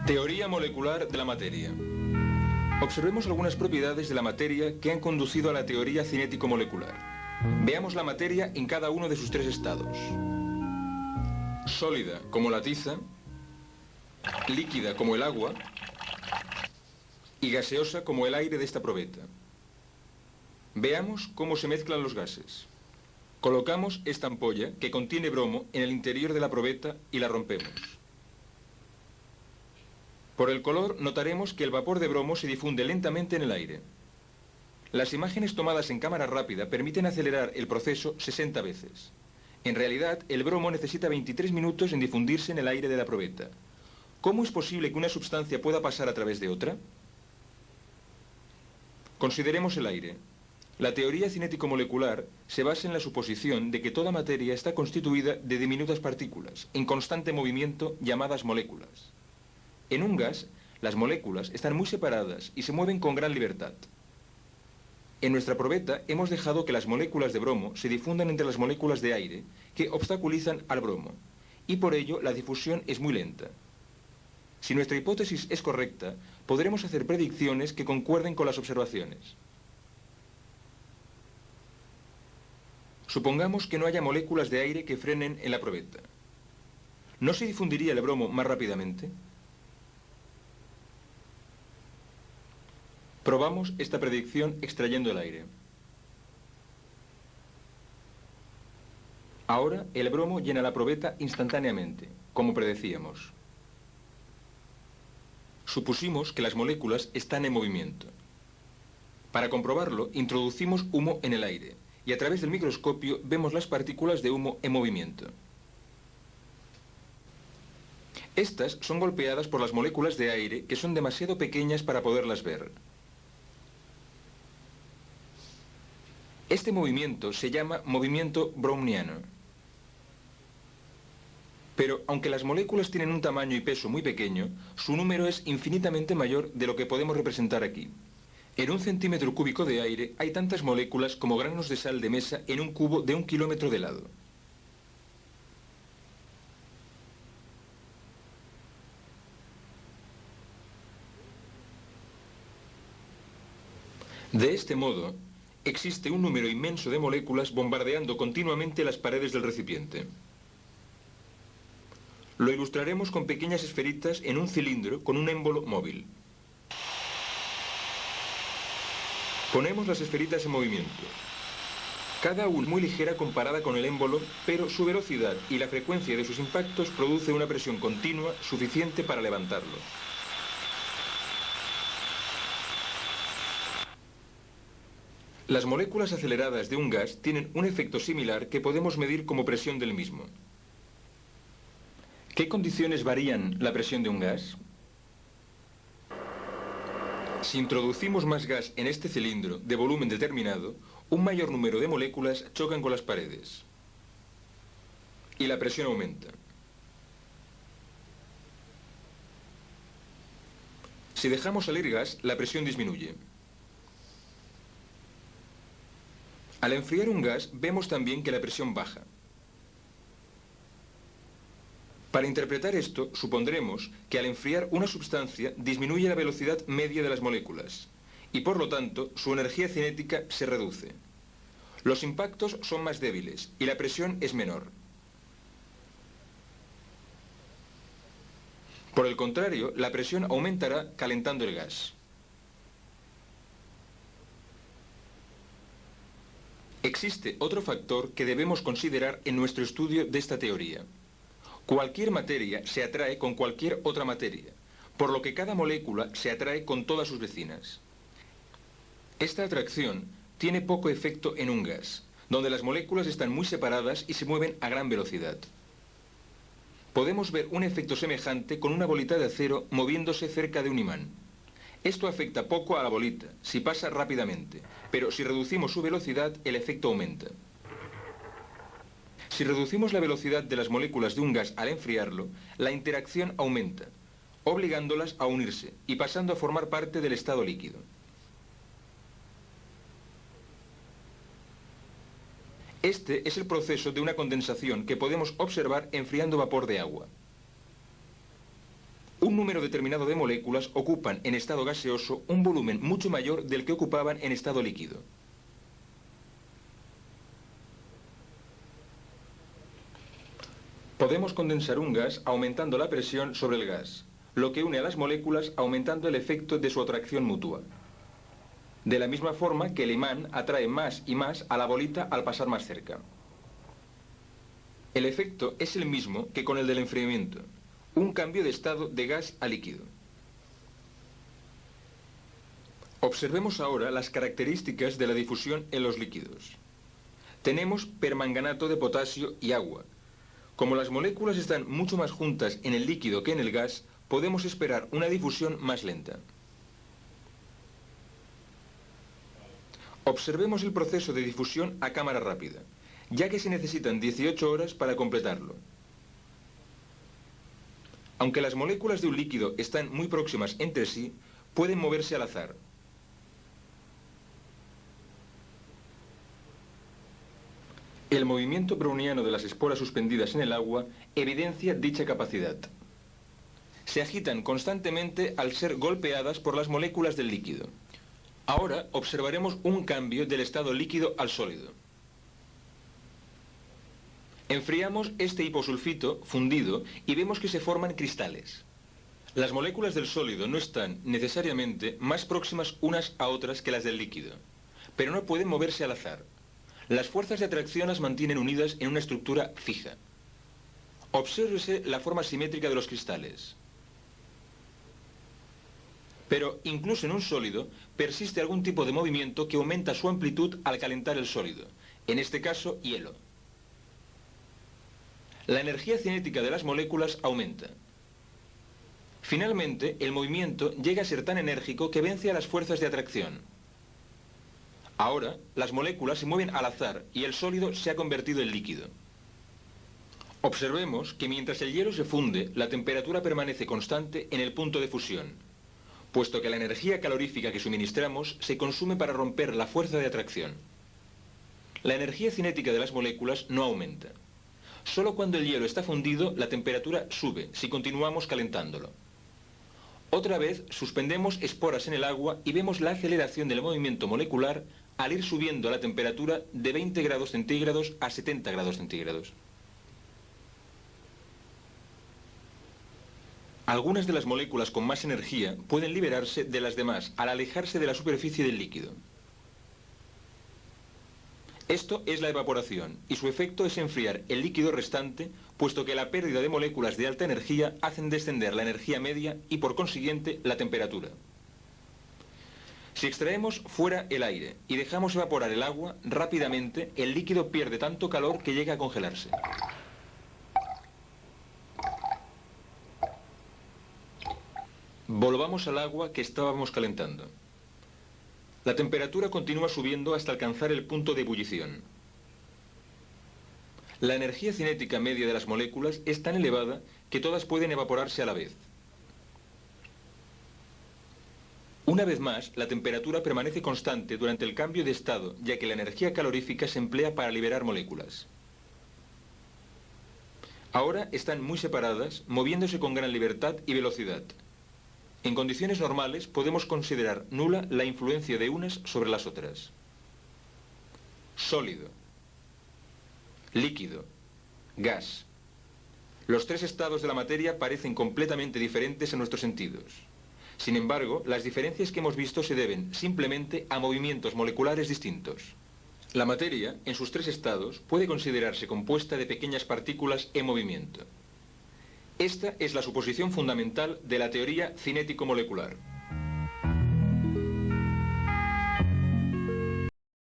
Teoría molecular de la materia. Observemos algunas propiedades de la materia que han conducido a la teoría cinético-molecular. Veamos la materia en cada uno de sus tres estados. Sólida como la tiza, líquida como el agua y gaseosa como el aire de esta probeta. Veamos cómo se mezclan los gases. Colocamos esta ampolla que contiene bromo en el interior de la probeta y la rompemos. Por el color notaremos que el vapor de bromo se difunde lentamente en el aire. Las imágenes tomadas en cámara rápida permiten acelerar el proceso 60 veces. En realidad, el bromo necesita 23 minutos en difundirse en el aire de la probeta. ¿Cómo es posible que una sustancia pueda pasar a través de otra? Consideremos el aire. La teoría cinético-molecular se basa en la suposición de que toda materia está constituida de diminutas partículas, en constante movimiento, llamadas moléculas. En un gas, las moléculas están muy separadas y se mueven con gran libertad. En nuestra probeta hemos dejado que las moléculas de bromo se difundan entre las moléculas de aire, que obstaculizan al bromo, y por ello la difusión es muy lenta. Si nuestra hipótesis es correcta, podremos hacer predicciones que concuerden con las observaciones. Supongamos que no haya moléculas de aire que frenen en la probeta. ¿No se difundiría el bromo más rápidamente? Probamos esta predicción extrayendo el aire. Ahora el bromo llena la probeta instantáneamente, como predecíamos. Supusimos que las moléculas están en movimiento. Para comprobarlo, introducimos humo en el aire y a través del microscopio vemos las partículas de humo en movimiento. Estas son golpeadas por las moléculas de aire que son demasiado pequeñas para poderlas ver. Este movimiento se llama movimiento browniano. Pero aunque las moléculas tienen un tamaño y peso muy pequeño, su número es infinitamente mayor de lo que podemos representar aquí. En 1 centímetro cúbico de aire hay tantas moléculas como granos de sal de mesa en un cubo de 1 kilómetro de lado. De este modo, existe un número inmenso de moléculas bombardeando continuamente las paredes del recipiente. Lo ilustraremos con pequeñas esferitas en un cilindro con un émbolo móvil. Ponemos las esferitas en movimiento. Cada una muy ligera comparada con el émbolo, pero su velocidad y la frecuencia de sus impactos produce una presión continua suficiente para levantarlo. Las moléculas aceleradas de un gas tienen un efecto similar que podemos medir como presión del mismo. ¿Qué condiciones varían la presión de un gas? Si introducimos más gas en este cilindro de volumen determinado, un mayor número de moléculas chocan con las paredes y la presión aumenta. Si dejamos salir gas, la presión disminuye. Al enfriar un gas, vemos también que la presión baja. Para interpretar esto, supondremos que al enfriar una sustancia disminuye la velocidad media de las moléculas y por lo tanto su energía cinética se reduce. Los impactos son más débiles y la presión es menor. Por el contrario, la presión aumentará calentando el gas. Existe otro factor que debemos considerar en nuestro estudio de esta teoría. Cualquier materia se atrae con cualquier otra materia, por lo que cada molécula se atrae con todas sus vecinas. Esta atracción tiene poco efecto en un gas, donde las moléculas están muy separadas y se mueven a gran velocidad. Podemos ver un efecto semejante con una bolita de acero moviéndose cerca de un imán. Esto afecta poco a la bolita, si pasa rápidamente, pero si reducimos su velocidad, el efecto aumenta. Si reducimos la velocidad de las moléculas de un gas al enfriarlo, la interacción aumenta, obligándolas a unirse y pasando a formar parte del estado líquido. Este es el proceso de una condensación que podemos observar enfriando vapor de agua. Un número determinado de moléculas ocupan en estado gaseoso un volumen mucho mayor del que ocupaban en estado líquido. Podemos condensar un gas aumentando la presión sobre el gas, lo que une a las moléculas aumentando el efecto de su atracción mutua. De la misma forma que el imán atrae más y más a la bolita al pasar más cerca. El efecto es el mismo que con el del enfriamiento, un cambio de estado de gas a líquido. Observemos ahora las características de la difusión en los líquidos. Tenemos permanganato de potasio y agua. Como las moléculas están mucho más juntas en el líquido que en el gas, podemos esperar una difusión más lenta. Observemos el proceso de difusión a cámara rápida, ya que se necesitan 18 horas para completarlo. Aunque las moléculas de un líquido están muy próximas entre sí, pueden moverse al azar. El movimiento browniano de las esporas suspendidas en el agua evidencia dicha capacidad. Se agitan constantemente al ser golpeadas por las moléculas del líquido. Ahora observaremos un cambio del estado líquido al sólido. Enfriamos este hiposulfito fundido y vemos que se forman cristales. Las moléculas del sólido no están necesariamente más próximas unas a otras que las del líquido, pero no pueden moverse al azar. Las fuerzas de atracción las mantienen unidas en una estructura fija. Obsérvese la forma simétrica de los cristales. Pero incluso en un sólido persiste algún tipo de movimiento que aumenta su amplitud al calentar el sólido, en este caso hielo. La energía cinética de las moléculas aumenta. Finalmente, el movimiento llega a ser tan enérgico que vence a las fuerzas de atracción. Ahora, las moléculas se mueven al azar y el sólido se ha convertido en líquido. Observemos que mientras el hielo se funde, la temperatura permanece constante en el punto de fusión, puesto que la energía calorífica que suministramos se consume para romper la fuerza de atracción. La energía cinética de las moléculas no aumenta. Solo cuando el hielo está fundido, la temperatura sube si continuamos calentándolo. Otra vez, suspendemos esporas en el agua y vemos la aceleración del movimiento molecular al ir subiendo la temperatura de 20 grados centígrados a 70 grados centígrados. Algunas de las moléculas con más energía pueden liberarse de las demás al alejarse de la superficie del líquido. Esto es la evaporación, y su efecto es enfriar el líquido restante, puesto que la pérdida de moléculas de alta energía hacen descender la energía media y, por consiguiente, la temperatura. Si extraemos fuera el aire y dejamos evaporar el agua, rápidamente el líquido pierde tanto calor que llega a congelarse. Volvamos al agua que estábamos calentando. La temperatura continúa subiendo hasta alcanzar el punto de ebullición. La energía cinética media de las moléculas es tan elevada que todas pueden evaporarse a la vez. Una vez más, la temperatura permanece constante durante el cambio de estado, ya que la energía calorífica se emplea para liberar moléculas. Ahora están muy separadas, moviéndose con gran libertad y velocidad. En condiciones normales podemos considerar nula la influencia de unas sobre las otras. Sólido, líquido, gas. Los tres estados de la materia parecen completamente diferentes en nuestros sentidos. Sin embargo, las diferencias que hemos visto se deben simplemente a movimientos moleculares distintos. La materia, en sus tres estados, puede considerarse compuesta de pequeñas partículas en movimiento. Esta es la suposición fundamental de la teoría cinético-molecular.